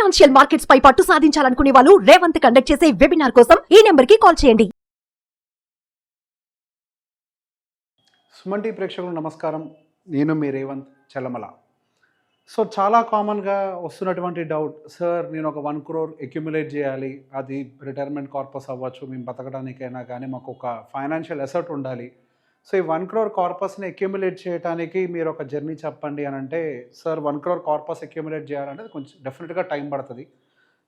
Financial markets పై పట్టు సాధించాలనుకునే వాళ్ళు Revanth conduct చేసే వెబినార్ కోసం ఈ నెంబర్ కి కాల్ చేయండి. సుమన్ టీవీ ప్రేక్షకులకు నమస్కారం. నేను మీ రేవంత్ చల్లమల. సో చాలా కామన్గా వస్తున్నటువంటి డౌట్, సార్ నేను ఒక 1 crore అక్యుములేట్ చేయాలి, అది రిటైర్మెంట్ కార్పస్ అవ్వచ్చు, మేము బతకడానికైనా కానీ మాకు ఒక ఫైనాన్షియల్ అసెట్ ఉండాలి. సో ఈ 1 crore కార్పస్ని అక్యుములేట్ చేయడానికి మీరు ఒక జర్నీ చెప్పండి అని అంటే, సార్ 1 crore కార్పస్ అక్యుములేట్ చేయాలంటే కొంచెం డెఫినెట్గా టైం పడుతుంది.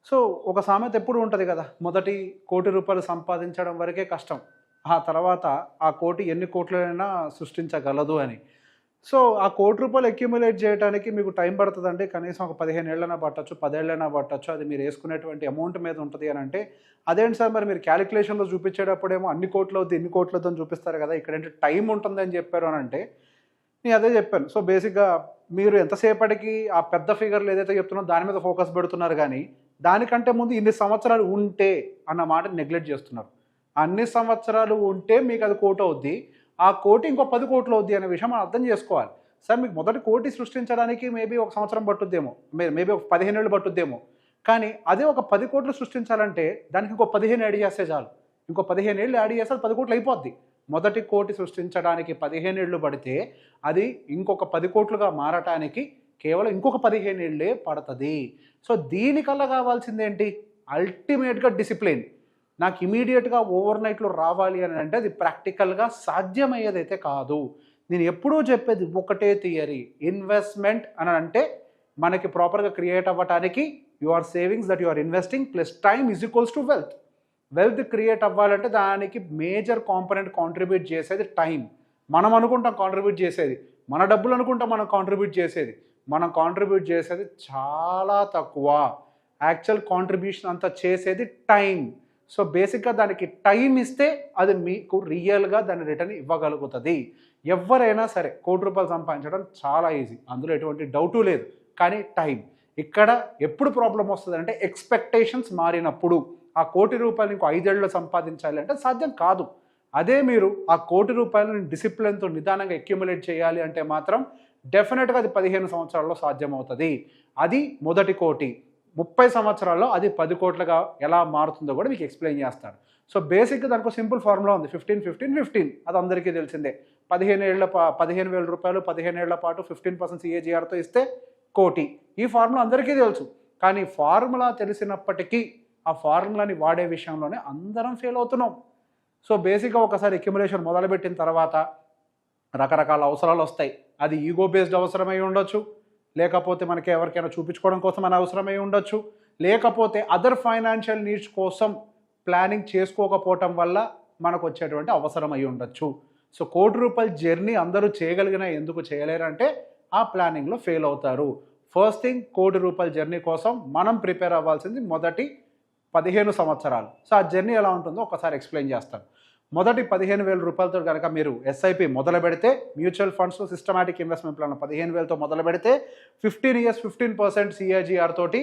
సో ఒక సామెత ఎప్పుడు ఉంటుంది కదా, మొదటి ₹1 కోటి సంపాదించడం వరకే కష్టం, ఆ తర్వాత ఆ కోటి ఎన్ని కోట్లైనా సృష్టించగలదు అని. సో ఆ ₹1 కోటి అక్యుములేట్ చేయడానికి మీకు టైం పడుతుందండి, కనీసం ఒక 15 ఏళ్ళైనా పట్టచ్చు, 10 ఏళ్ళైనా పట్టచ్చు, అది మీరు వేసుకునేటువంటి అమౌంట్ మీద ఉంటుంది అని అంటే, అదేంటి సార్ మరి మీరు క్యాలిక్యులేషన్లో చూపించేటప్పుడేమో అన్ని కోట్లు అవుద్ది ఇన్ని కోట్లు అవుద్ది అని చూపిస్తారు కదా, ఇక్కడేంటి టైం ఉంటుంది అని చెప్పారు అని అంటే, నేను అదే చెప్పాను. సో బేసిక్గా మీరు ఎంతసేపటికి ఆ పెద్ద ఫిగర్లు ఏదైతే చెప్తున్నారో దాని మీద ఫోకస్ పెడుతున్నారు, కానీ దానికంటే ముందు ఇన్ని సంవత్సరాలు ఉంటే అన్న మాట నెగ్లెక్ట్ చేస్తున్నారు. అన్ని సంవత్సరాలు ఉంటే మీకు అది కోటి అవుద్ది, ఆ కోటి ఇంకో 10 కోట్లు అవుద్ది అనే విషయం మనం అర్థం చేసుకోవాలి. సార్ మీకు మొదటి కోటి సృష్టించడానికి మేబీ ఒక సంవత్సరం పట్టుద్దేమో, మేబీ ఒక 15 ఏళ్ళు పట్టుద్దేమో, కానీ అదే ఒక 10 కోట్లు సృష్టించాలంటే దానికి ఇంకో 15 యాడ్ చేస్తే చాలు. ఇంకో 15 ఏళ్ళు యాడ్ చేస్తే 10 కోట్లు అయిపోద్ది. మొదటి కోటి సృష్టించడానికి 15 ఏళ్ళు పడితే అది ఇంకొక 10 కోట్లుగా మారటానికి కేవలం ఇంకొక 15 ఏళ్ళే పడుతుంది. సో దీనికల్లా కావాల్సిందేంటి, అల్టిమేట్గా డిసిప్లిన్. నాకు ఇమీడియట్గా ఓవర్ నైట్లో రావాలి అని అంటే అది ప్రాక్టికల్గా సాధ్యమయ్యేదైతే కాదు. నేను ఎప్పుడూ చెప్పేది ఒకటే థియరీ, ఇన్వెస్ట్మెంట్ అని అంటే మనకి ప్రాపర్గా క్రియేట్ అవ్వటానికి your savings that you are investing plus time is equals to wealth. Wealth create అవ్వాలంటే దానికి మేజర్ కాంపోనెంట్ కాంట్రిబ్యూట్ చేసేది టైం. మనం అనుకుంటాం కాంట్రిబ్యూట్ చేసేది, మన డబ్బులు అనుకుంటాం మనం కాంట్రిబ్యూట్ చేసేది, మనం కాంట్రిబ్యూట్ చేసేది చాలా తక్కువ. యాక్చువల్ కాంట్రిబ్యూషన్ అంతా చేసేది టైం. సో బేసిక్గా దానికి టైం ఇస్తే అది మీకు రియల్గా దాని రిటర్న్ ఇవ్వగలుగుతుంది. ఎవరైనా సరే ₹1 కోటి సంపాదించడం చాలా ఈజీ, అందులో ఎటువంటి డౌటు లేదు. కానీ టైం ఇక్కడ ఎప్పుడు ప్రాబ్లం వస్తుంది అంటే, ఎక్స్పెక్టేషన్స్ మారినప్పుడు. ఆ ₹1 కోటి ఇంకో 5 ఏళ్ళలో సంపాదించాలి అంటే సాధ్యం కాదు. అదే మీరు ఆ ₹1 కోటి డిసిప్లిన్తో నిదానంగా అక్యుములేట్ చేయాలి అంటే మాత్రం డెఫినెట్గా అది 15 సంవత్సరాల్లో సాధ్యమవుతుంది. అది మొదటి కోటి. 30 సంవత్సరాల్లో అది 10 కోట్లుగా ఎలా మారుతుందో కూడా మీకు ఎక్స్ప్లెయిన్ చేస్తాను. సో బేసిక్గా దానికి సింపుల్ ఫార్ములా ఉంది, 15-15-15. అది అందరికీ తెలిసిందే. 15,000 రూపాయలు 15 ఏళ్ల పాటు 15% CAGRతో ఇస్తే కోటి. ఈ ఫార్ములా అందరికీ తెలుసు. కానీ ఫార్ములా తెలిసినప్పటికీ ఆ ఫార్ములాని వాడే విషయంలోనే అందరం ఫెయిల్ అవుతున్నాం. సో బేసిక్గా ఒకసారి అక్యుములేషన్ మొదలుపెట్టిన తర్వాత రకరకాల అవసరాలు వస్తాయి. అది ఈగో బేస్డ్ అవసరమై ఉండొచ్చు, లేకపోతే మనకి ఎవరికైనా చూపించుకోవడం కోసం అని అవసరమై ఉండొచ్చు, లేకపోతే అదర్ ఫైనాన్షియల్ నీడ్స్ కోసం ప్లానింగ్ చేసుకోకపోవటం వల్ల మనకు వచ్చేటువంటి అవసరం అయి ఉండొచ్చు. సో ₹1 కోటి జర్నీ అందరూ చేయగలిగినా ఎందుకు చేయలేరంటే ఆ ప్లానింగ్లో ఫెయిల్ అవుతారు. ఫస్ట్ థింగ్, ₹1 కోటి జర్నీ కోసం మనం ప్రిపేర్ అవ్వాల్సింది మొదటి 15 సంవత్సరాలు. సో ఆ జర్నీ ఎలా ఉంటుందో ఒకసారి ఎక్స్ప్లెయిన్ చేస్తాను. మొదటి ₹15,000 కనుక మీరు SIP మొదలు పెడితే, మ్యూచువల్ ఫండ్స్లో సిస్టమాటిక్ ఇన్వెస్ట్మెంట్ ప్లాన్ 15,000తో మొదలు పెడితే 15 years 15% CAGR తోటి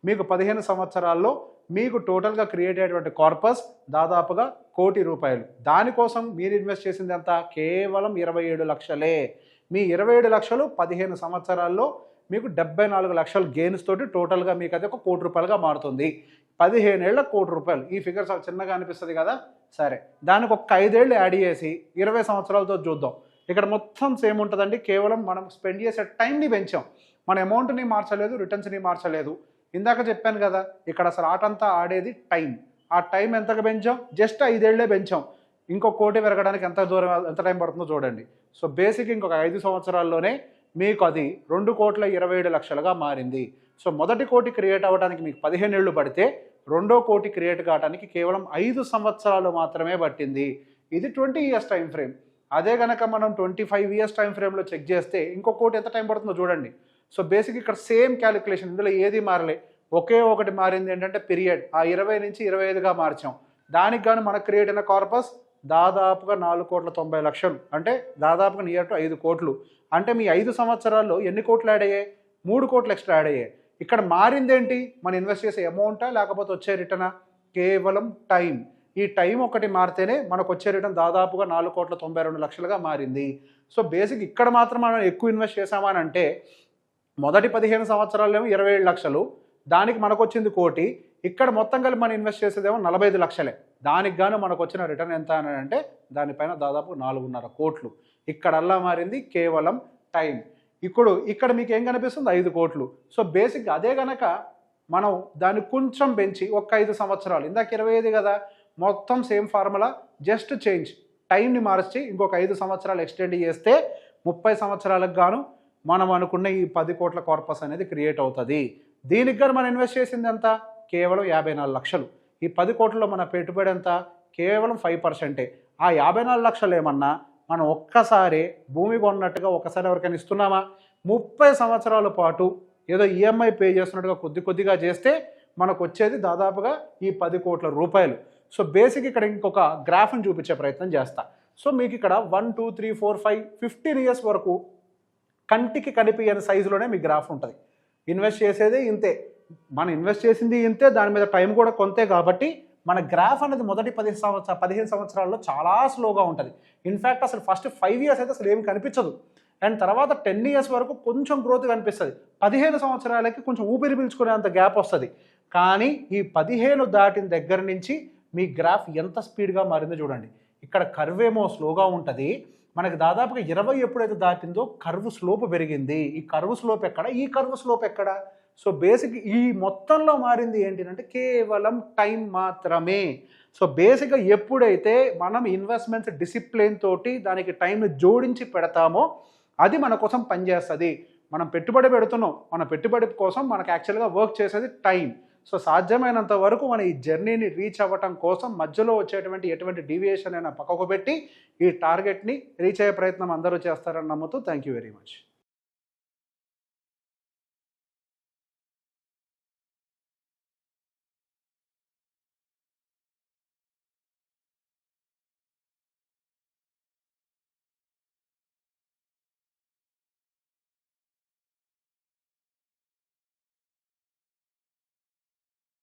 మీకు 15 సంవత్సరాల్లో మీకు టోటల్గా క్రియేట్ అయ్యేటువంటి కార్పస్ దాదాపుగా ₹1 కోటి. దానికోసం మీరు ఇన్వెస్ట్ చేసింది ఎంత, కేవలం 27 లక్షలే. మీ 27 లక్షలు 15 సంవత్సరాల్లో మీకు 74 లక్షల గెయిన్స్ తోటి టోటల్గా మీకు అది ₹1 కోటిగా మారుతుంది. 15 ఏళ్ళ ₹1 కోటి. ఈ ఫిగర్స్ చిన్నగా అనిపిస్తుంది కదా, సరే దానికి ఒక 5 ఏళ్ళు యాడ్ చేసి 20 సంవత్సరాలతో చూద్దాం. ఇక్కడ మొత్తం సేమ్ ఉంటుందండి, కేవలం మనం స్పెండ్ చేసే టైంని పెంచాం. మన అమౌంట్ని మార్చలేదు, రిటర్న్స్ని మార్చలేదు. ఇందాక చెప్పాను కదా, ఇక్కడ అసలు ఆటంతా ఆడేది టైం. ఆ టైం ఎంతగా పెంచాం, జస్ట్ 5 ఏళ్లే పెంచాం. ఇంకో కోటి పెరగడానికి ఎంత టైం పడుతుందో చూడండి. సో బేసిక్ ఇంకొక 5 సంవత్సరాల్లోనే మీకు అది ₹2,27,00,000గా మారింది. సో మొదటి కోటి క్రియేట్ అవ్వడానికి మీకు 15 ఏళ్ళు పడితే, రెండో కోటి క్రియేట్ కావడానికి కేవలం 5 సంవత్సరాలు మాత్రమే పట్టింది. ఇది 20 years టైం ఫ్రేమ్. అదే కనుక మనం 25 years టైం ఫ్రేమ్లో చెక్ చేస్తే ఇంకో కోటి ఎంత టైం పడుతుందో చూడండి. సో బేసిక్ ఇక్కడ సేమ్ క్యాలిక్యులేషన్, ఇందులో ఏది మారలే. ఒకే ఒకటి మారింది ఏంటంటే పీరియడ్. ఆ 20 నుంచి 25గా మార్చాం. దానికి కానీ మనకు క్రియేట్ అయిన కార్పస్ దాదాపుగా ₹4,90,00,000, అంటే దాదాపుగా నియర్ టు 5 కోట్లు. అంటే మీ 5 సంవత్సరాల్లో ఎన్ని కోట్లు యాడ్ అయ్యాయి, 3 కోట్లు ఎక్స్ట్రా యాడ్ అయ్యాయి. ఇక్కడ మారిందేంటి, మనం ఇన్వెస్ట్ చేసే అమౌంటా లేకపోతే వచ్చే రిటర్నా, కేవలం టైం. ఈ టైం ఒకటి మారితేనే మనకు వచ్చే రిటర్న్ దాదాపుగా 4,92,00,000గా మారింది. సో బేసిక్ ఇక్కడ మాత్రం మనం ఎక్కువ ఇన్వెస్ట్ చేసామని అంటే, మొదటి 15 సంవత్సరాల్లో 27 లక్షలు, దానికి మనకు వచ్చింది 1 కోటి, ఇక్కడ మొత్తం కలిపి మనం ఇన్వెస్ట్ చేసేదేమో 45 లక్షలే. దానికి గాను మనకు వచ్చిన రిటర్న్ ఎంత అని అంటే దానిపైన దాదాపు 4.5 కోట్లు. ఇక్కడల్లా మారింది కేవలం టైం. ఇక్కడ మీకు ఏం కనిపిస్తుంది 5 కోట్లు. సో బేసిక్గా అదే గనక మనం దాన్ని కొంచెం పెంచి ఒక 5 సంవత్సరాలు, ఇందాక 25 కదా, మొత్తం సేమ్ ఫార్ములా, జస్ట్ చేంజ్ టైంని మార్చి ఇంకొక 5 సంవత్సరాలు ఎక్స్టెండ్ చేస్తే 30 సంవత్సరాలకు గాను మనం అనుకున్న ఈ 10 కోట్ల కార్పస్ అనేది క్రియేట్ అవుతుంది. దీనికి గాను మనం ఇన్వెస్ట్ చేసింది ఎంత? కేవలం 54 లక్షలు. ఈ 10 కోట్లలో మన పెట్టుబడి ఎంత? కేవలం 5%. ఆ 54 లక్షలు ఏమన్నా మనం ఒక్కసారి భూమి కొన్నట్టుగా ఒక్కసారి ఎవరికైనా ఇస్తున్నామా? 30 సంవత్సరాల పాటు ఏదో ఈఎంఐ పే చేస్తున్నట్టుగా కొద్దిగా చేస్తే మనకు వచ్చేది దాదాపుగా ఈ 10 కోట్ల రూపాయలు. సో బేసిక్ ఇక్కడ ఇంకొక గ్రాఫ్ని చూపించే ప్రయత్నం చేస్తా. సో మీకు ఇక్కడ 1 2 3 4 5 15 ఇయర్స్ వరకు కంటికి కనిపించని సైజులోనే మీ గ్రాఫ్ ఉంటుంది. ఇన్వెస్ట్ చేసేదే ఇంతే, మనం ఇన్వెస్ట్ చేసింది ఇంతే, దాని మీద టైం కూడా కొంతే. కాబట్టి మన గ్రాఫ్ అనేది మొదటి 15 సంవత్సరాల్లో చాలా స్లోగా ఉంటుంది. ఇన్ఫ్యాక్ట్ అసలు ఫస్ట్ 5 ఇయర్స్ అయితే అసలు ఏమి కనిపించదు. అండ్ తర్వాత 10 ఇయర్స్ వరకు కొంచెం గ్రోత్ కనిపిస్తుంది. 15 సంవత్సరాలకి కొంచెం ఊపిరి పీల్చుకునేంత గ్యాప్ వస్తుంది. కానీ ఈ 15 దాటిన దగ్గర నుంచి మీ గ్రాఫ్ ఎంత స్పీడ్గా మారిందో చూడండి. ఇక్కడ కర్వ్ ఏమో స్లోగా ఉంటుంది, మనకి దాదాపుగా 20 ఎప్పుడైతే దాటిందో కర్వ్ స్లోప్ పెరిగింది. ఈ కర్వ్ స్లోప్ ఎక్కడ? ఈ కర్వ్ స్లోప్ ఎక్కడ? సో బేసిక్ ఈ మొత్తంలో మారింది ఏంటంటే కేవలం టైం మాత్రమే. సో బేసిక్గా ఎప్పుడైతే మనం ఇన్వెస్ట్మెంట్స్ డిసిప్లిన్ తోటి దానికి టైంని జోడించి పెడతామో అది మన కోసం పనిచేస్తుంది. మనం పెట్టుబడి పెడుతున్నాం, మన పెట్టుబడి కోసం మనకు యాక్చువల్గా వర్క్ చేసేది టైం. సో సాధ్యమైనంత వరకు మన ఈ జర్నీని రీచ్ అవ్వటం కోసం మధ్యలో వచ్చేటువంటి ఎటువంటి డీవియేషన్ అయినా పక్కకు పెట్టి ఈ టార్గెట్ని రీచ్ అయ్యే ప్రయత్నం అందరూ చేస్తారని నమ్ముతూ థ్యాంక్ యూ వెరీ మచ్.